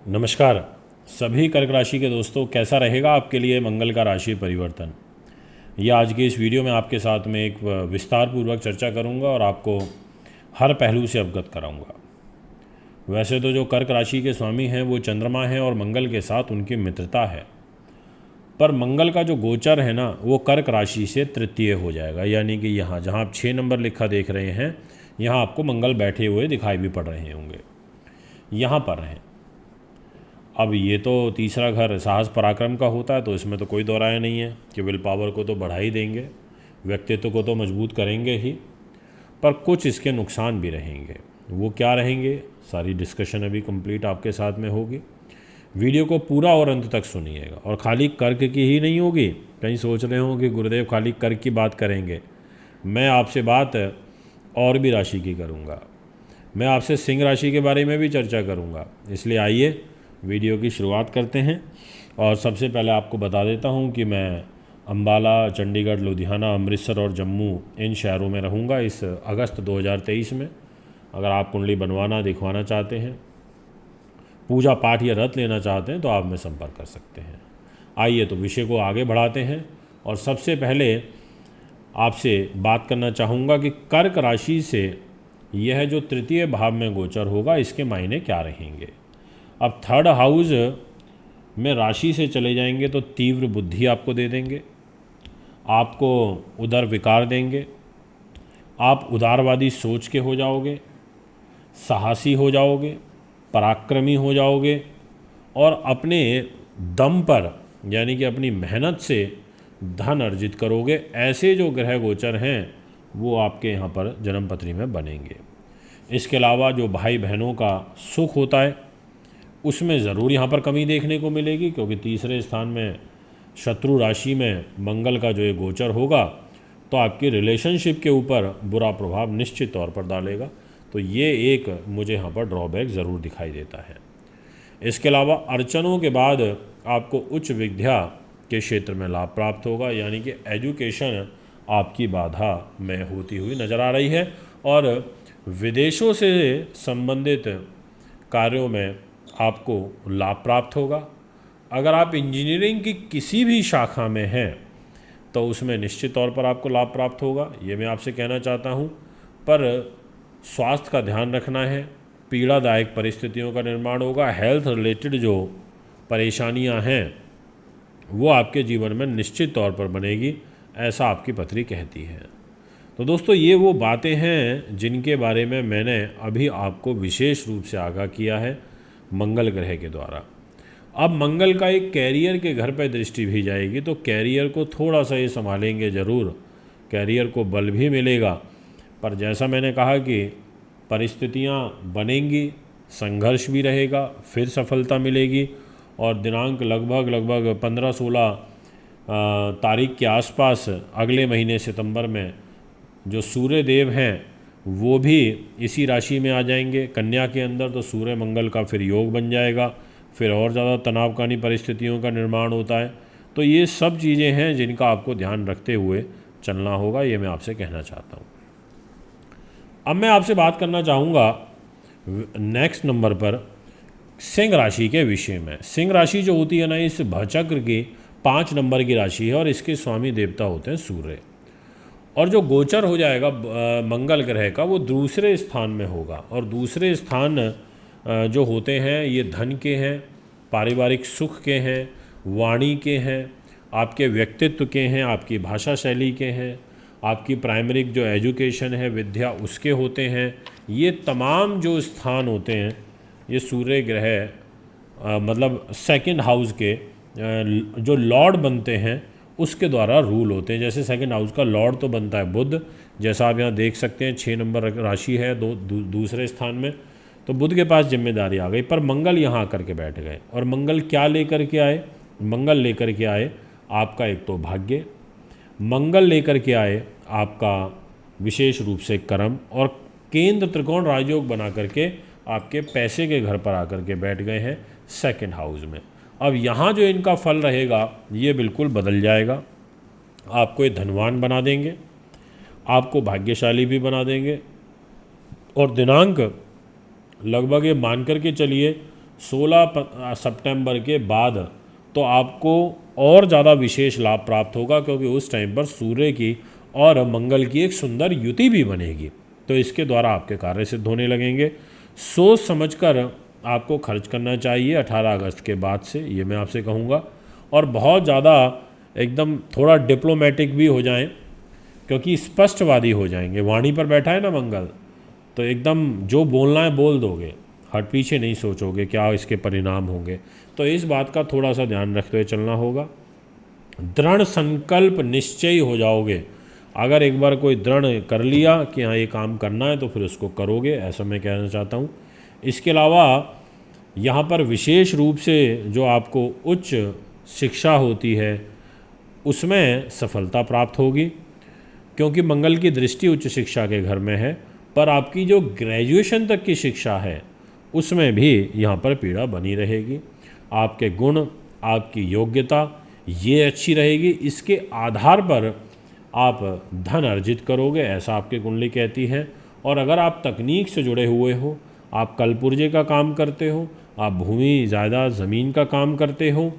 नमस्कार सभी कर्क राशि के दोस्तों, कैसा रहेगा आपके लिए मंगल का राशि परिवर्तन। यह आज की इस वीडियो में आपके साथ में एक विस्तार पूर्वक चर्चा करूंगा और आपको हर पहलू से अवगत कराऊंगा। वैसे तो जो कर्क राशि के स्वामी हैं वो चंद्रमा है और मंगल के साथ उनकी मित्रता है, पर मंगल का जो गोचर है ना वो कर्क राशि से तृतीय हो जाएगा। यानी कि यहाँ जहाँ आप 6 नंबर लिखा देख रहे हैं, यहाँ आपको मंगल बैठे हुए दिखाई भी पड़ रहे होंगे, यहाँ पर हैं। अब ये तो तीसरा घर साहस पराक्रम का होता है, तो इसमें तो कोई दो राय नहीं है कि विल पावर को तो बढ़ा ही देंगे, व्यक्तित्व को तो मजबूत करेंगे ही, पर कुछ इसके नुकसान भी रहेंगे। वो क्या रहेंगे, सारी डिस्कशन अभी कंप्लीट आपके साथ में होगी। वीडियो को पूरा और अंत तक सुनिएगा। और खाली कर्क की ही नहीं होगी, कहीं सोच रहे हो कि गुरुदेव खाली कर्क की बात करेंगे। मैं आपसे बात और भी राशि की करूँगा, मैं आपसे सिंह राशि के बारे में भी चर्चा करूँगा। इसलिए आइए वीडियो की शुरुआत करते हैं। और सबसे पहले आपको बता देता हूं कि मैं अंबाला, चंडीगढ़, लुधियाना, अमृतसर और जम्मू इन शहरों में रहूंगा इस अगस्त 2023 में। अगर आप कुंडली बनवाना दिखवाना चाहते हैं, पूजा पाठ या व्रत लेना चाहते हैं तो आप में संपर्क कर सकते हैं। आइए तो विषय को आगे बढ़ाते हैं। और सबसे पहले आपसे बात करना चाहूँगा कि कर्क राशि से यह जो तृतीय भाव में गोचर होगा इसके मायने क्या रहेंगे। अब थर्ड हाउस में राशि से चले जाएंगे तो तीव्र बुद्धि आपको दे देंगे, आपको उदर विकार देंगे, आप उदारवादी सोच के हो जाओगे, साहसी हो जाओगे, पराक्रमी हो जाओगे और अपने दम पर यानी कि अपनी मेहनत से धन अर्जित करोगे। ऐसे जो ग्रह गोचर हैं वो आपके यहाँ पर जन्मपत्री में बनेंगे। इसके अलावा जो भाई बहनों का सुख होता है उसमें ज़रूर यहाँ पर कमी देखने को मिलेगी, क्योंकि तीसरे स्थान में शत्रु राशि में मंगल का जो ये गोचर होगा तो आपकी रिलेशनशिप के ऊपर बुरा प्रभाव निश्चित तौर पर डालेगा। तो ये एक मुझे यहाँ पर ड्रॉबैक ज़रूर दिखाई देता है। इसके अलावा अर्चनों के बाद आपको उच्च विद्या के क्षेत्र में लाभ प्राप्त होगा, यानी कि एजुकेशन आपकी बाधा में होती हुई नज़र आ रही है। और विदेशों से संबंधित कार्यों में आपको लाभ प्राप्त होगा। अगर आप इंजीनियरिंग की किसी भी शाखा में हैं तो उसमें निश्चित तौर पर आपको लाभ प्राप्त होगा, ये मैं आपसे कहना चाहता हूँ। पर स्वास्थ्य का ध्यान रखना है, पीड़ादायक परिस्थितियों का निर्माण होगा। हेल्थ रिलेटेड जो परेशानियाँ हैं वो आपके जीवन में निश्चित तौर पर बनेगी, ऐसा आपकी पत्री कहती है। तो दोस्तों ये वो बातें हैं जिनके बारे में मैंने अभी आपको विशेष रूप से आगाह किया है मंगल ग्रह के द्वारा। अब मंगल का एक कैरियर के घर पर दृष्टि भी जाएगी, तो कैरियर को थोड़ा सा ये संभालेंगे ज़रूर, कैरियर को बल भी मिलेगा। पर जैसा मैंने कहा कि परिस्थितियाँ बनेंगी, संघर्ष भी रहेगा, फिर सफलता मिलेगी। और दिनांक लगभग 15-16 तारीख के आसपास अगले महीने सितंबर में जो सूर्य देव हैं वो भी इसी राशि में आ जाएंगे कन्या के अंदर। तो सूर्य मंगल का फिर योग बन जाएगा, फिर और ज़्यादा तनावकानी परिस्थितियों का निर्माण होता है। तो ये सब चीज़ें हैं जिनका आपको ध्यान रखते हुए चलना होगा, ये मैं आपसे कहना चाहता हूँ। अब मैं आपसे बात करना चाहूँगा नेक्स्ट नंबर पर सिंह राशि के विषय में। सिंह राशि जो होती है ना, इस भचक्र की 5 नंबर की राशि है और इसके स्वामी देवता होते हैं सूर्य। और जो गोचर हो जाएगा मंगल ग्रह का वो दूसरे स्थान में होगा। और दूसरे स्थान जो होते हैं ये धन के हैं, पारिवारिक सुख के हैं, वाणी के हैं, आपके व्यक्तित्व के हैं, आपकी भाषा शैली के हैं, आपकी प्राइमरी जो एजुकेशन है विद्या उसके होते हैं। ये तमाम जो स्थान होते हैं ये सूर्य ग्रह मतलब सेकंड हाउस के जो लॉर्ड बनते हैं उसके द्वारा रूल होते हैं। जैसे सेकंड हाउस का लॉर्ड तो बनता है बुध, जैसा आप यहाँ देख सकते हैं 6 नंबर राशि है दूसरे स्थान में, तो बुध के पास जिम्मेदारी आ गई। पर मंगल यहाँ आकर के बैठ गए और मंगल क्या लेकर के आए, मंगल लेकर के आए आपका एक तो भाग्य, मंगल लेकर के आए आपका विशेष रूप से कर्म, और केंद्र त्रिकोण राजयोग बना करके आपके पैसे के घर पर आकर के बैठ गए हैं सेकंड हाउस में। अब यहाँ जो इनका फल रहेगा ये बिल्कुल बदल जाएगा। आपको ये धनवान बना देंगे, आपको भाग्यशाली भी बना देंगे। और दिनांक लगभग ये मान कर के चलिए 16 सितंबर के बाद तो आपको और ज़्यादा विशेष लाभ प्राप्त होगा, क्योंकि उस टाइम पर सूर्य की और मंगल की एक सुंदर युति भी बनेगी। तो इसके द्वारा आपके कार्य सिद्ध होने लगेंगे। सोच समझकर आपको खर्च करना चाहिए 18 अगस्त के बाद से, ये मैं आपसे कहूँगा। और बहुत ज़्यादा एकदम थोड़ा डिप्लोमेटिक भी हो जाएं, क्योंकि स्पष्टवादी हो जाएंगे। वाणी पर बैठा है ना मंगल, तो एकदम जो बोलना है बोल दोगे, हट पीछे नहीं सोचोगे क्या इसके परिणाम होंगे। तो इस बात का थोड़ा सा ध्यान रखते हुए चलना होगा। दृढ़ संकल्प निश्चयी हो जाओगे। अगर एक बार कोई दृढ़ कर लिया कि हाँ ये काम करना है तो फिर उसको करोगे, ऐसा मैं कहना चाहता हूँ। इसके अलावा यहाँ पर विशेष रूप से जो आपको उच्च शिक्षा होती है उसमें सफलता प्राप्त होगी, क्योंकि मंगल की दृष्टि उच्च शिक्षा के घर में है। पर आपकी जो ग्रेजुएशन तक की शिक्षा है उसमें भी यहाँ पर पीड़ा बनी रहेगी। आपके गुण, आपकी योग्यता ये अच्छी रहेगी, इसके आधार पर आप धन अर्जित करोगे, ऐसा आपकी कुंडली कहती है। और अगर आप तकनीक से जुड़े हुए हो, आप कलपुर्जे का काम करते हो, आप भूमि जायदाद ज़मीन का काम करते हो,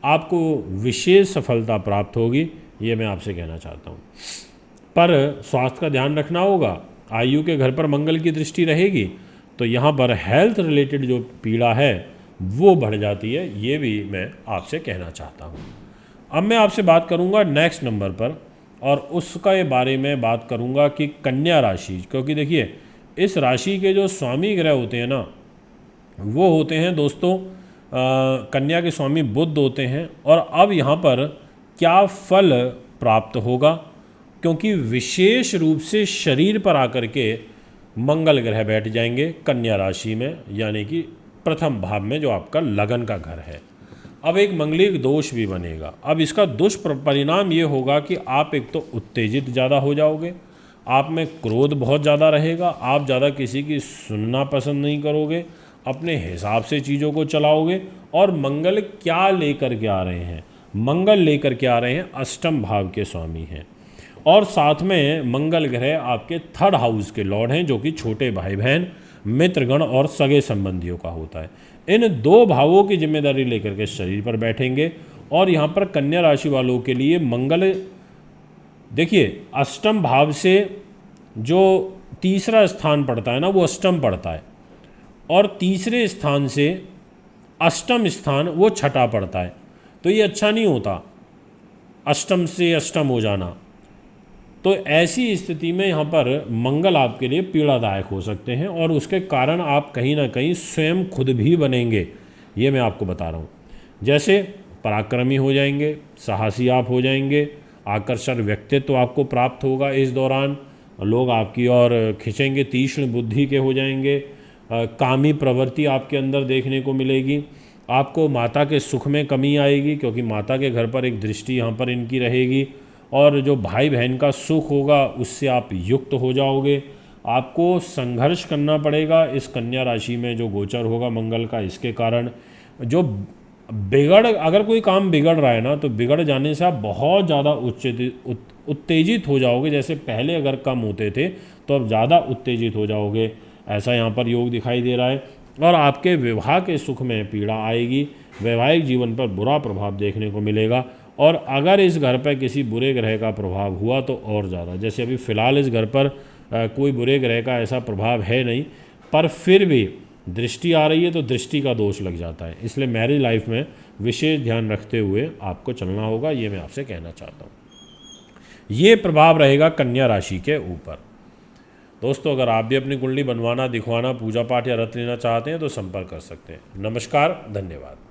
आपको विशेष सफलता प्राप्त होगी, ये मैं आपसे कहना चाहता हूँ। पर स्वास्थ्य का ध्यान रखना होगा। आयु के घर पर मंगल की दृष्टि रहेगी तो यहाँ पर हेल्थ रिलेटेड जो पीड़ा है वो बढ़ जाती है, ये भी मैं आपसे कहना चाहता हूँ। अब मैं आपसे बात करूँगा नेक्स्ट नंबर पर, और उसका ये बारे में बात करूँगा कि कन्या राशि। क्योंकि देखिए इस राशि के जो स्वामी ग्रह होते हैं ना, वो होते हैं दोस्तों कन्या के स्वामी बुध होते हैं। और अब यहाँ पर क्या फल प्राप्त होगा, क्योंकि विशेष रूप से शरीर पर आकर के मंगल ग्रह बैठ जाएंगे कन्या राशि में, यानी कि प्रथम भाव में जो आपका लगन का घर है। अब एक मंगलिक दोष भी बनेगा। अब इसका दुष्परिणाम ये होगा कि आप एक तो उत्तेजित ज़्यादा हो जाओगे, आप में क्रोध बहुत ज़्यादा रहेगा, आप ज़्यादा किसी की सुनना पसंद नहीं करोगे, अपने हिसाब से चीज़ों को चलाओगे। और मंगल क्या लेकर के आ रहे हैं? मंगल लेकर के आ रहे हैं अष्टम भाव के स्वामी हैं, और साथ में मंगल ग्रह आपके थर्ड हाउस के लॉर्ड हैं, जो कि छोटे भाई बहन, मित्रगण और सगे संबंधियों का होता है। इन दो भावों की जिम्मेदारी लेकर के शरीर पर बैठेंगे। और यहाँ पर कन्या राशि वालों के लिए मंगल, देखिए अष्टम भाव से जो तीसरा स्थान पड़ता है ना, वो अष्टम पड़ता है, और तीसरे स्थान से अष्टम स्थान वो छठा पड़ता है। तो ये अच्छा नहीं होता अष्टम से अष्टम हो जाना। तो ऐसी स्थिति में यहाँ पर मंगल आपके लिए पीड़ादायक हो सकते हैं, और उसके कारण आप कहीं ना कहीं स्वयं खुद भी बनेंगे, ये मैं आपको बता रहा हूँ। जैसे पराक्रमी हो जाएंगे, साहसी आप हो जाएंगे, आकर्षक व्यक्तित्व आपको प्राप्त होगा। इस दौरान लोग आपकी ओर खिंचेंगे, तीक्ष्ण बुद्धि के हो जाएंगे, कामी प्रवृत्ति आपके अंदर देखने को मिलेगी। आपको माता के सुख में कमी आएगी, क्योंकि माता के घर पर एक दृष्टि यहाँ पर इनकी रहेगी। और जो भाई बहन का सुख होगा उससे आप युक्त हो जाओगे। आपको संघर्ष करना पड़ेगा इस कन्या राशि में जो गोचर होगा मंगल का। इसके कारण जो अगर कोई काम बिगड़ रहा है ना, तो बिगड़ जाने से आप बहुत ज़्यादा उत्तेजित हो जाओगे। जैसे पहले अगर कम होते थे तो अब ज़्यादा उत्तेजित हो जाओगे, ऐसा यहाँ पर योग दिखाई दे रहा है। और आपके विवाह के सुख में पीड़ा आएगी, वैवाहिक जीवन पर बुरा प्रभाव देखने को मिलेगा। और अगर इस घर पर किसी बुरे ग्रह का प्रभाव हुआ तो और ज़्यादा। जैसे अभी फ़िलहाल इस घर पर कोई बुरे ग्रह का ऐसा प्रभाव है नहीं, पर फिर भी दृष्टि आ रही है तो दृष्टि का दोष लग जाता है। इसलिए मैरिज लाइफ में विशेष ध्यान रखते हुए आपको चलना होगा, ये मैं आपसे कहना चाहता हूँ। ये प्रभाव रहेगा कन्या राशि के ऊपर। दोस्तों अगर आप भी अपनी कुंडली बनवाना, दिखवाना, पूजा पाठ या रत्न लेना चाहते हैं तो संपर्क कर सकते हैं। नमस्कार, धन्यवाद।